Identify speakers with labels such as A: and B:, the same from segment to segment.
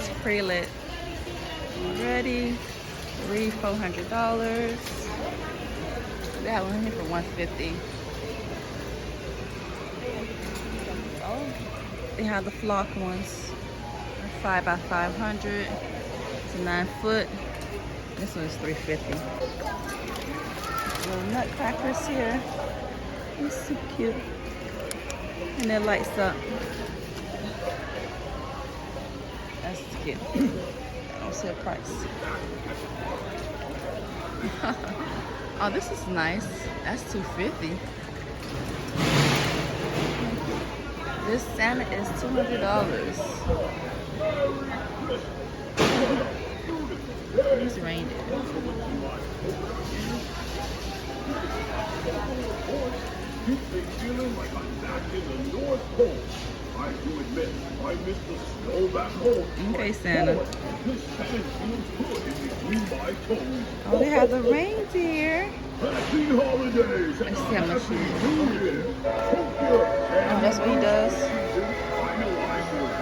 A: It's pre-lit. Ready? $400. They have one here for $150. Oh, they have the flock ones. 5 by 500. It's a 9 foot. This one is $350. Little nutcrackers here. It's so cute. And it lights up. That's cute. I don't see a price. Oh, this is nice. That's $250. This Santa is $200. These reindeer.
B: Feeling like I'm back in the North Pole. I do admit, I miss the snow back home.
A: Okay, Santa.
B: This Santa feels good in between my toes.
A: Oh, they have the reindeer.
B: Happy holidays.
A: Let's see how much
B: Happy
A: he
B: New Year.
A: Oh, that's what he does.
B: I know I would.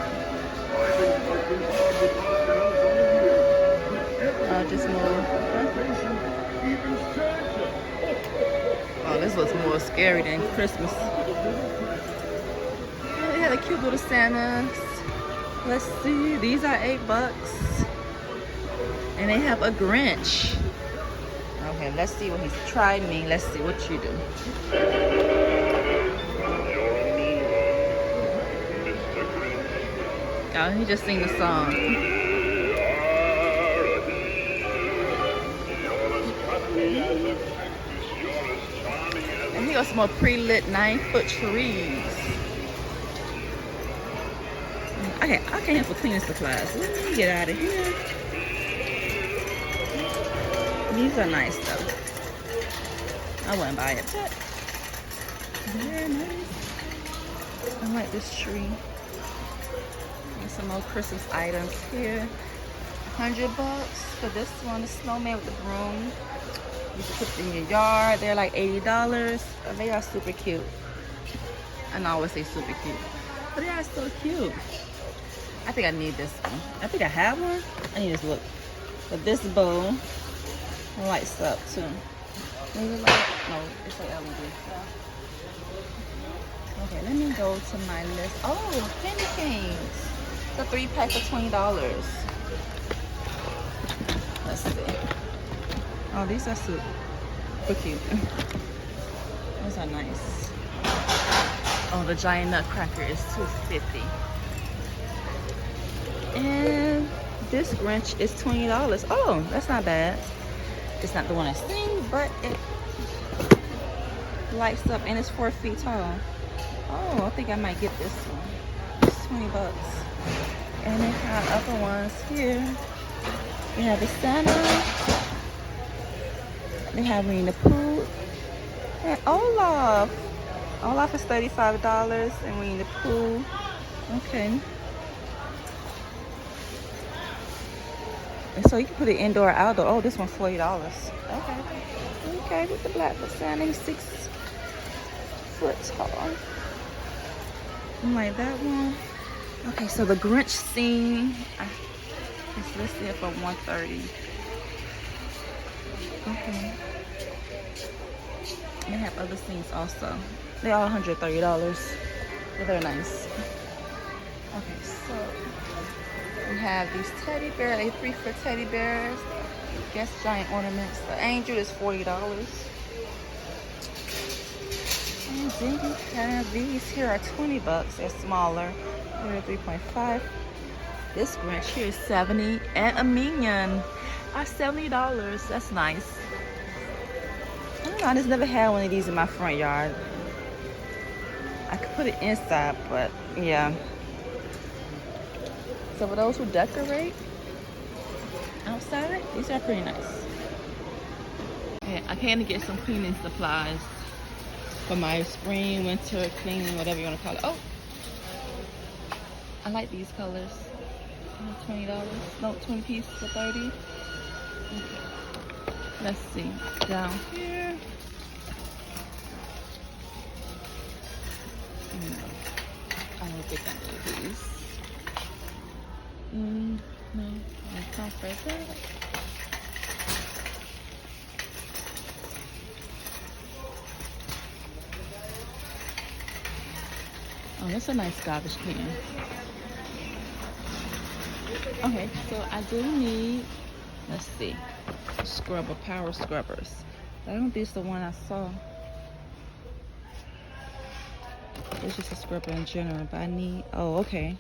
B: I've been working hard to cut down all year. But
A: Just more.
B: even Santa.
A: Oh, this looks more scary than Christmas. Oh, they have the cute little Santas. Let's see. These are $8. And they have a Grinch. Okay, let's see what he's tried me. Let's see what you do. Oh, he just sing the song. And he got some more pre-lit 9-foot trees. I can't help for cleaning supplies. Let me get out of here. These are nice though. I wouldn't buy it, but very nice. I like this tree. And some more Christmas items here. $100 for this one, the snowman with the broom. You can put it in your yard. They're like $80. They are super cute. And I always say super cute. But they are so cute. I think I need this one. I think I have one. I need to look. But this bowl lights up too. Maybe like, no, it's like LED. Okay, let me go to my list. Oh, candy canes. The 3-pack for $20. Let's see. Oh, these are super cute. Those are nice. Oh, the giant nutcracker is $250. And this Grinch is $20. Oh, that's not bad. It's not the one I sing, but it lights up and it's 4 feet tall. Oh, I think I might get this one. It's $20. And they have other ones here. We have the Santa. They have Winnie the Pooh. And Olaf. Olaf is $35 and Winnie the Pooh. Okay. And so you can put it indoor or outdoor. Oh, this one's $40. Okay. Okay, with the black Santa. He's 6 foot tall. I like that one. Okay, so the Grinch scene. It's listed for $130. Okay. They have other scenes also. They're all $130. But they're nice. Okay, so we have these teddy bears. They 3-foot teddy bears. Guess giant ornaments. The angel is $40. And then you have these here are $20. They're smaller. They're 3.5. This Grinch here is $70. And a minion are $70. That's nice. I don't know, I just never had one of these in my front yard. I could put it inside, but yeah. So for those who decorate outside, these are pretty nice. Okay, I came to get some cleaning supplies for my spring, winter cleaning, whatever you want to call it. Oh, I like these colors. $20. No, 20 piece for $30. Okay. Let's see. Down here. No, I don't think I need these. No, it comes right there. Oh, that's a nice garbage can. Okay, so I do need, let's see, scrubber, power scrubbers. I don't think it's the one I saw. It's just a scrubber in general, but I need, oh, okay.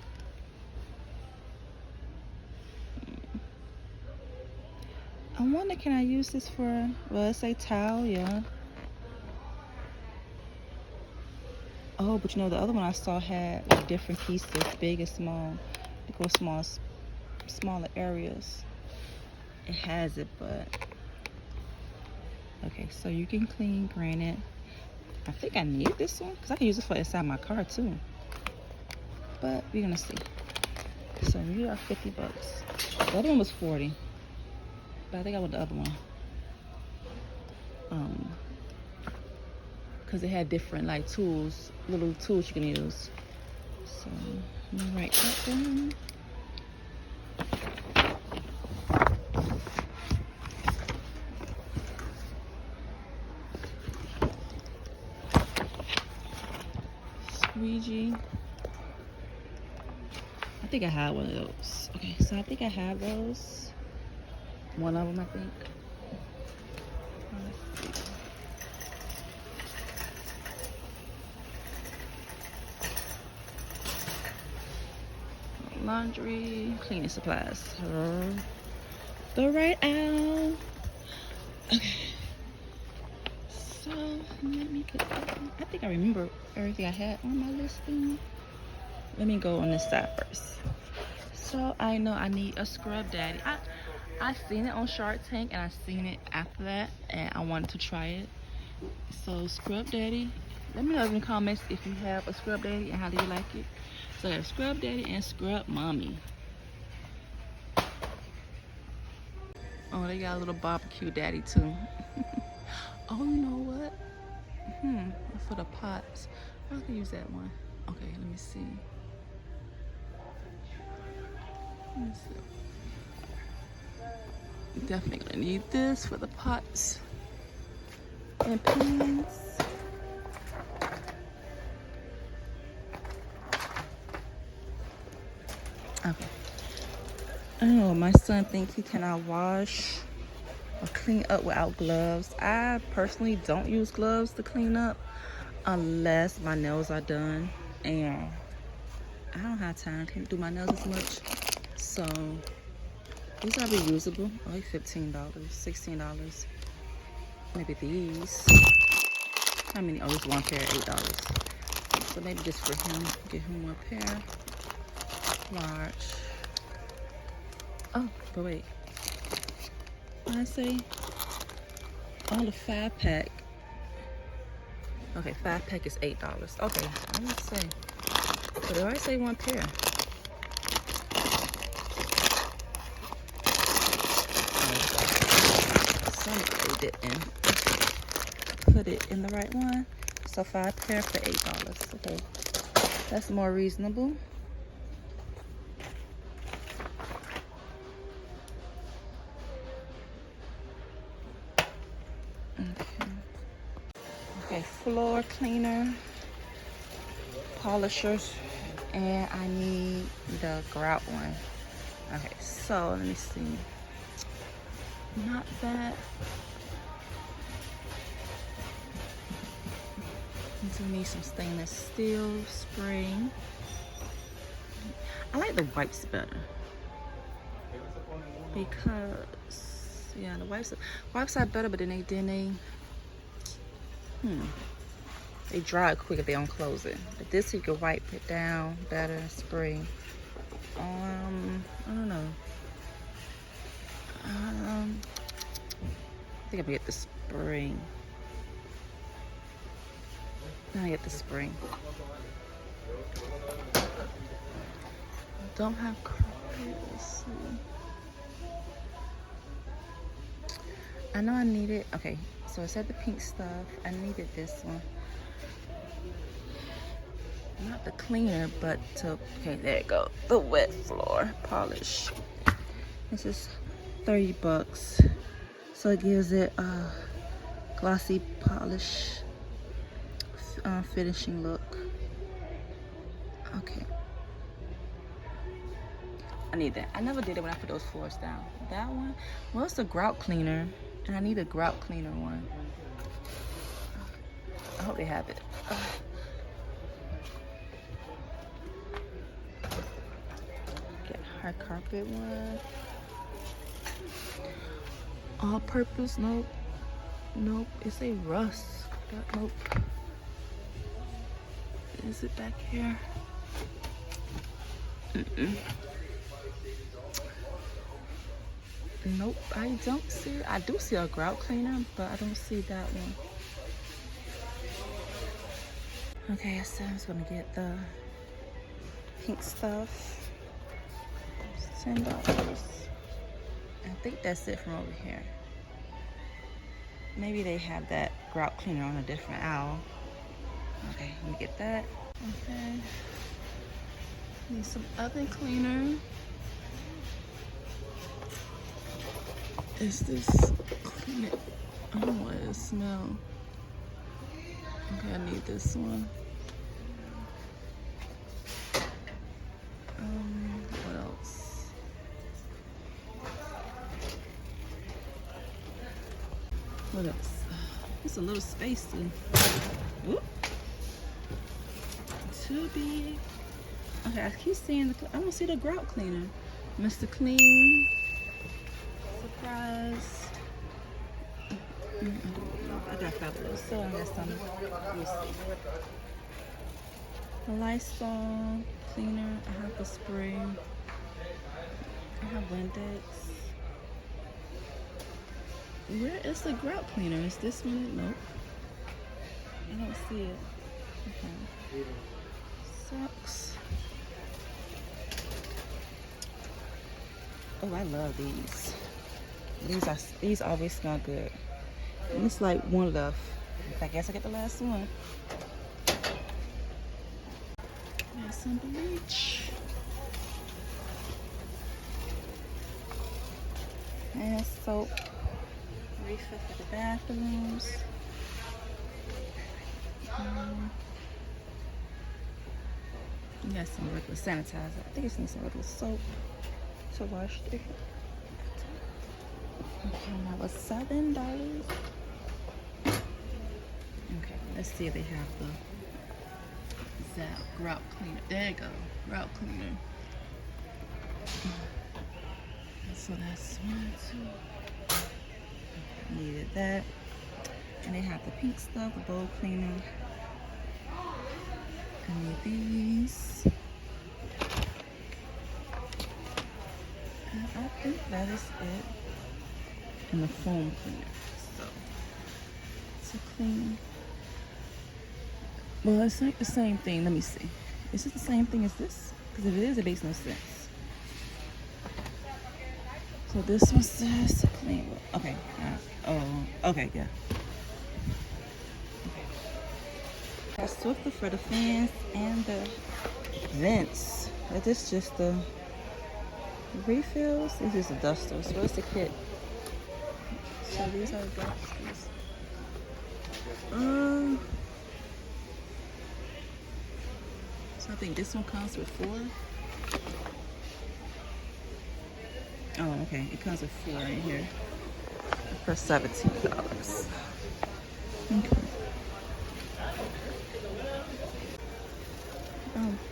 A: I wonder, can I use this for, well, let's say towel, yeah. Oh, but you know, the other one I saw had like different pieces, big and small. It goes smaller areas. It has it, but okay, so you can clean granite. I think I need this one because I can use it for inside my car too, but we're gonna see. So you got 50 bucks. The other one was 40, but I think I want the other one because it had different like tools, little tools you can use. So let me write that down. Squeegee. I think I have one of those. Okay, so I think I have those. One of them, I think. Laundry, cleaning supplies. The right aisle. Okay. So let me put that in. I think I remember everything I had on my listing. Let me go on this side first. So I know I need a scrub daddy. I seen it on Shark Tank and I seen it after that and I wanted to try it. So scrub daddy. Let me know in the comments if you have a scrub daddy and how do you like it. So I have scrub daddy and scrub mommy. Oh, they got a little barbecue daddy too. Oh, you know what? For the pots. I can use that one. Okay, let me see. Definitely gonna need this for the pots and pans. Okay. Oh, my son thinks he cannot wash or clean up without gloves. I personally don't use gloves to clean up unless my nails are done, and I don't have time to do my nails as much. So these are reusable, like $15, $16. Maybe these. How many? Oh, just one pair, $8. So maybe just for him, get him one pair. Large. Oh, but wait. What did I say? Oh, the 5-pack. Okay, 5-pack is $8. Okay, let me say. But did I say one pair? Somebody didn't put it in the right one. So 5 pair for $8. Okay, that's more reasonable. Okay, floor cleaner, polishers, and I need the grout one. Okay, so let me see. Not that. I do need some stainless steel spring. I like the wipes better because yeah, the wipes are better, but then they dry quick if they don't close it. But this you can wipe it down better, spray. I don't know. I think I'm gonna get the spring. I'm gonna get the spring. I don't have carpet. Let's see. I know I need it. Okay, so I said the pink stuff. I needed this one. not the cleaner, but to, okay, there you go. The wet floor polish. This is 30 bucks. So it gives it a glossy polish finishing look. Okay. I need that. I never did it when I put those floors down. That one, well, it's a grout cleaner, and I need a grout cleaner one. I hope they have it. Get hard carpet one. All purpose, nope. Nope, it's a rust. Nope. Is it back here? Nope, I don't see it. I do see a grout cleaner, but I don't see that one. Okay, so I'm just gonna get the pink stuff. It's $10. I think that's it from over here. Maybe they have that grout cleaner on a different aisle. Okay, let me get that. Okay. Need some oven cleaner. Is this clean it? I don't want it to smell. Okay, I need this one. What else? What else? It's a little space too. Too big. Okay, I keep seeing I don't see the grout cleaner. Mr. Clean. Surprise. I got fabulous. So I got some. The Lysol cleaner. I have the spray. I have Windex. Where is the grout cleaner? Is this one? Nope. I don't see it. Okay. Socks. Oh, I love these. These always smell good. And it's like one left. I guess I get the last one. There's some bleach. And soap. Refill for the bathrooms. You got some regular sanitizer. I think it's need some regular soap to wash through. Okay, that was $7. Okay, let's see if they have the grout cleaner. There you go, grout cleaner. So that's 1, 2. Needed that. And they have the pink stuff, the bowl cleaner. I need these. And I think that is it. And the foam cleaner. So to clean. Well, it's like the same thing. Let me see. Is it the same thing as this? Because if it is, it makes no sense. So this one says to clean. Okay. Okay, yeah. Okay. Got Swiffer for the fans and the vents. Is this just the refills? This is a duster. So what's the kit? So these are the boxes. So I think this one comes with 4. Oh, okay. It comes with 4 in here for $17. Okay.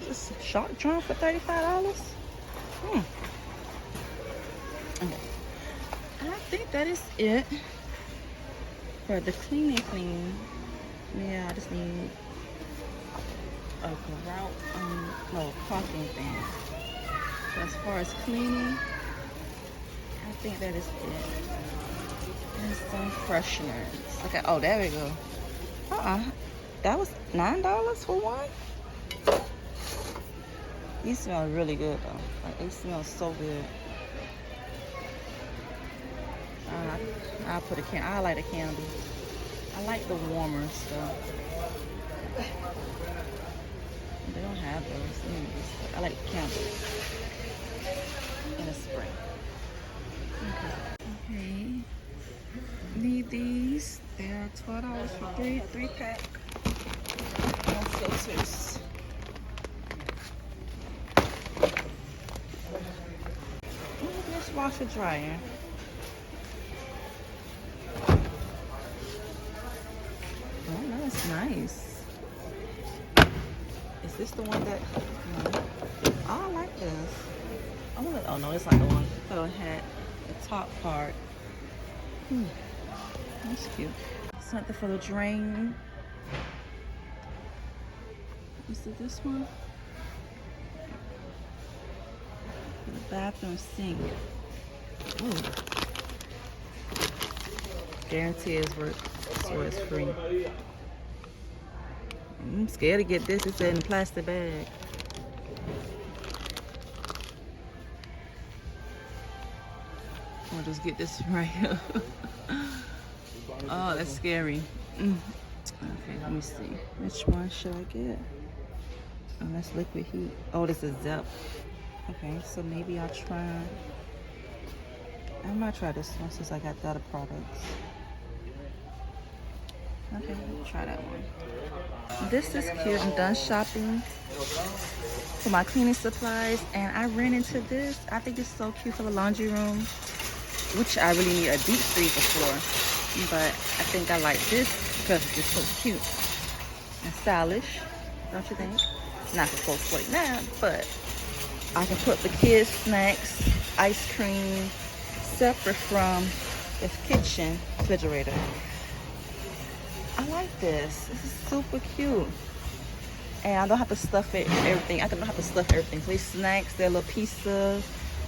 A: This shark drum for $35. Okay. I think that is it for the cleaning. Yeah, I just need a grout, caulking thing. So as far as cleaning, I think that is it. And some fresheners. Okay, oh, there we go. That was $9 for one? These smell really good though. Like, they smell so good. I'll put a candle. I like a candle. I like the warmer stuff. They don't have those. I like candles in the spring. Okay. Need these. They're $12 for a 3-pack. No filters. This washer dryer. Oh, that's nice. Is this the one that? No. Oh, I like this. I want to. Oh no, it's not the one. So it had the top part. That's cute. Something for the drain. Is it this one? For the bathroom sink. Ooh. Guarantee it's worth. So it's free. I'm scared to get this. It's in a plastic bag. I'll just get this right here. Oh, that's scary. Okay, let me see. Which one should I get? Oh, that's liquid heat. Oh, this is Zep. Okay, so maybe I'll try. I might try this one since I got the other products. Okay, try that one. This is cute. I'm done shopping for my cleaning supplies, and I ran into this. I think it's so cute for the laundry room, which I really need a deep freezer for. But I think I like this because it's just so cute and stylish, don't you think? Not for $4.49, but I can put the kids' snacks, ice cream, separate from the kitchen refrigerator. I like this. This is super cute. And I don't have to stuff it everything. I don't have to stuff everything. So these snacks, their little pizza,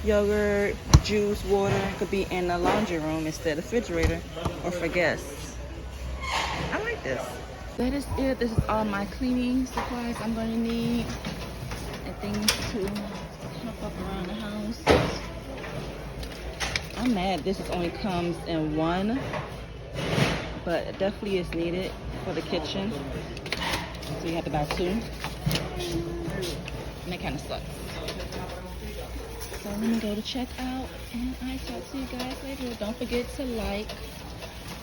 A: yogurt, juice, water could be in the laundry room instead of the refrigerator or for guests. I like this. That is it. This is all my cleaning supplies I'm going to need and things to help up around the house. I'm mad this only comes in one, but it definitely is needed for the kitchen. So you have to buy two. And it kind of sucks. So let me go to check out, and I talk to you guys later. Don't forget to like,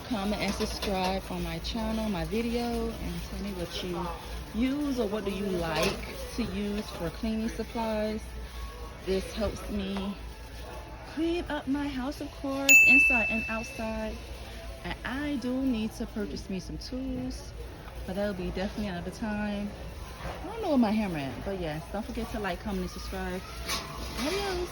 A: comment, and subscribe on my channel, my video, and tell me what you use or what do you like to use for cleaning supplies. This helps me clean up my house, of course, inside and outside. And I do need to purchase me some tools, but that'll be definitely another time. I don't know where my hammer at, but yes, don't forget to like, comment, and subscribe. Adios.